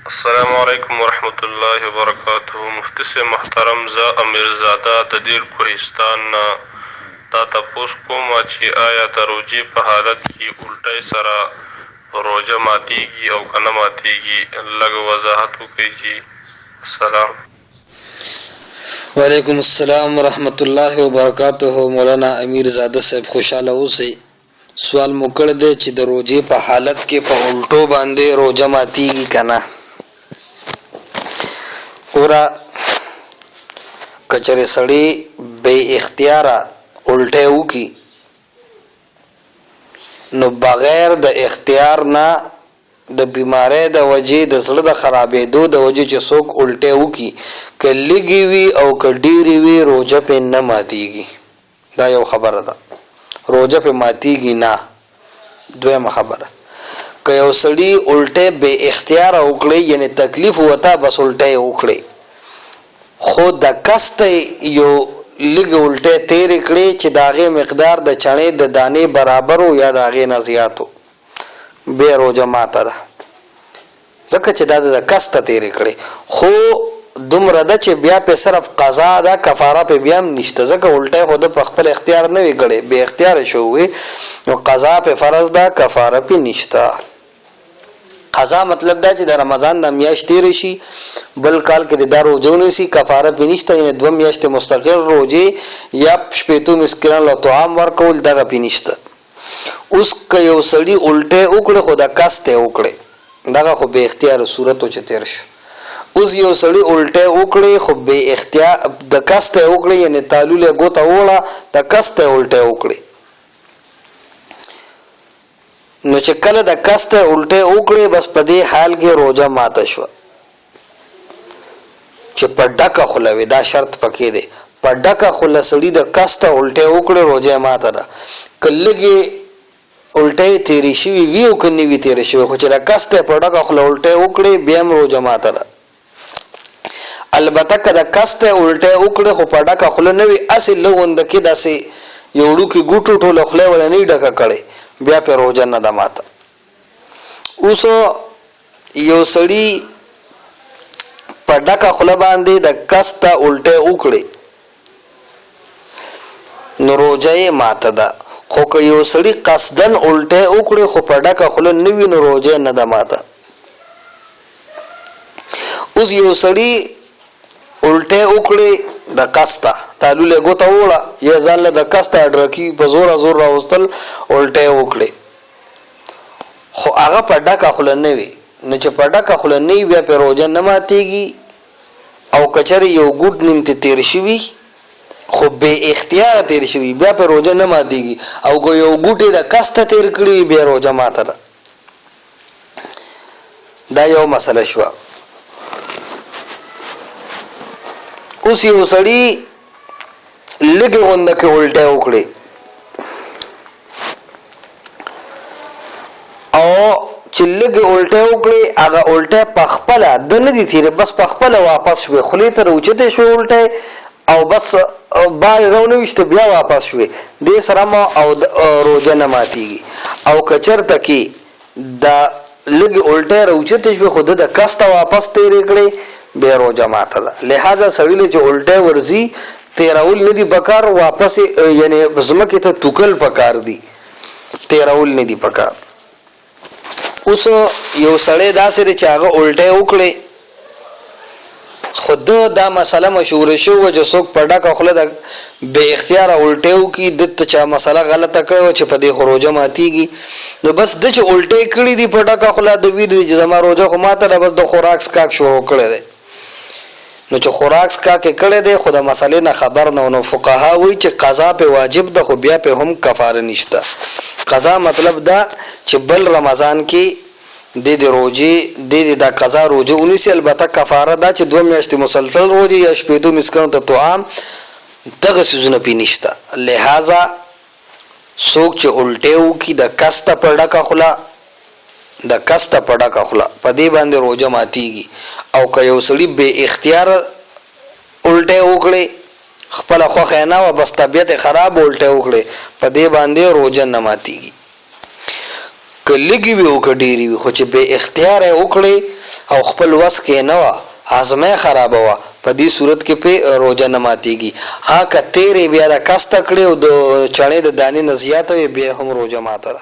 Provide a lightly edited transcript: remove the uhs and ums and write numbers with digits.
السلام علیکم ورحمۃ اللہ وبرکاتہ. مفتی سے محترم زه امیرزاده د دیر کوهستان نه دا تپوس کوم چې آیا د روجې په حالت کې الټۍ سره روجه ماتیگی او که نه ماتیگی؟ لږ وضاحت وکړئ جی. سلام. وعلیکم السلام ورحمۃ اللہ وبرکاتہ. مولانا امیرزاده صاحب خوشاله اوسئ. سوال مو کړی دی چې د روجې په حالت کې په الټو باندې روجه ماتیږي که نه. ګوره که چېرې سړی بې اختیاره الټی وکړي نو بغیر د اختیار نه د بیماری د وجې د زړه د خرابېدو د وجې چې څوک الټی وکړي که لږې وي او که ډېرې وي روجه پې نه ماتیږي. دا یو خبره ده، روجه پې ماتیږي نه. دویمه خبره، که یو سړي الټی بې اختیاره وکړي یعنې تکلیف وته بس الټی وکړي خو د کسته یو لږ الټی تېرې کړې چې د هغې مقدار د چڼې د دانې برابر و یا د هغې نه زیات و، بیا روجه ماته ده ځکه چې دا د کسته تېرې کړې. خو دومره ده چې بیا پې صرف قضا ده، کفاره پې بیا هم نشته ځکه الټی خو ده په خپل اختیار نه وي کړی، بې اختیاره شوی نو قضا پې فرض ده، کفاره پې نشته. قضا مطلب دا چې د رمضان د میاشت تېرې شي بل کال کې دا روجه ونیسي، کفاره پې نشته، یعنې 2 میاشتې مستقل روجې یا 15 مسکینانو له طعام ورکول دغه پې نشته. اوس که یو سړي الټی وکړې خو د کسته یې وکړې، دغه خو بې اختیاره صورت و چې تېر شو. اوس یو سړي الټی وکړې خو بې اختیار د کسته یې وکړې یعنې تالول یې ګوته ووړه د کسته یې الټی وکړې نو چې کله د کسته الټی وکړې بس په دې حال کې روجه ماته شوه. چې په ډکه خوله وي، دا شرط پکې دی، په ډکه خوله سړي د کسته الټی وکړې روجه ماته ده. که لږې الټی تېرې شوي وي او که نه وي تېرې شوي خو چې د کسته په ډکه خوله الټی وکړې بیا هم روجه ماته ده. البته که د کسته الټی وکړې خو په ډکه خوله نه وي، هسې لږ غونده کې داسې یو وړوکي ګوټو ټوله خوله یې وله نه وي ډکه کړې بیا پې روجه نه ده ماته. اوس یو سړي په ډکه خوله باندې د کسته الټی وکړې نو روجه یې ماته ده. خو که یو سړي قصدن الټی وکړې خو په ډکه خوله نه وي نو روجه نه ده ماته. اوس یو سړي الټی وکړې د قصده، تالول یې ګوته ووړه یا ځان له د قصده اډرکي په زوره زور راوستل الټی وکړې خو هغه په ډکه خوله نه وي نو چې په ډکه خوله نه وي بیا پې روجه نه ماتېږي. او که چېرې یو ګوټ نیم ته تېر شوي خو بې اختیاره تېر شوي بیا پې روجه نه ماتېږي. او که یو ګوټ یې د قصده تېر کړي وي بیا روجه ماته ده. دا یو مسله شوه. اوس یو سړي لږې غونده کې الټی وکړې او چې لږې الټی وکړې هغه الټی په خپله ده نه دي تېرې، بس په خپله واپس شوې، خولې ته راوچتې شوې الټی او بس بار یې راونه ویشته بیا واپس شوې، دې سره ما او روجه نه ماتېږي. او که چېرته کې د لږې الټی راوچتې شوې خو ده د کسته واپس تېرې کړې بیا روجه ماته ده. لہذا سړي له چې الټی ورځي تېرول نه دي پکار، واپس یعنې ځمکې ته توکل پکار دي، تېرول نه دي پکار. اوس یو سړی داسې دی چې هغه الټی وکړې خو ده دا مسله مشهوره شوې وه چې څوک په ډکه خوله د بې اختیاره الټی وکړي ده ته چا مسله غلطه کړې وه چې په دې خو روجه ماتېږي نو بس ده چې الټی کړي دي په ډکه خوله د ویلي چې زما روجه خو ماته ده، بس د خوراک څښاک شروع کړی دی نو چې خوراک څښاک یې کړی دی خو د مسلې نه خبر نه و. نو فقها وایي چې قضا پې واجب ده خو بیا پې هم کفاره نشته. قضا مطلب دا چې بل رمضان کې د روجې دا قضا روجه ونیسي. البته کفاره دا چې 2 میاشتې مسلسل روجې یا 15 مسکینانو ته طعام دغه څیزونه پې نشته. لہذا څوک چې الټی وکړي د کسته په ډکه خوله په دې باندې روجه ماتېږي. او که یو سړي بې اختیاره الټی وکړې خپله خوښه یې نه وه بس طبیعت یې خراب الټی وکړې په دې باندې روجه نه ماتېږي. کلګي وي او کډيري وي خو چې به اختیار وکړي او خپل وس کې نه وا هاضمه خراب وا په دې صورت کې په روزه نه ماتيږي ها کتهره بیا د کاست کړي او د چړې د دانې نزيات وي بیا هم روزه ماته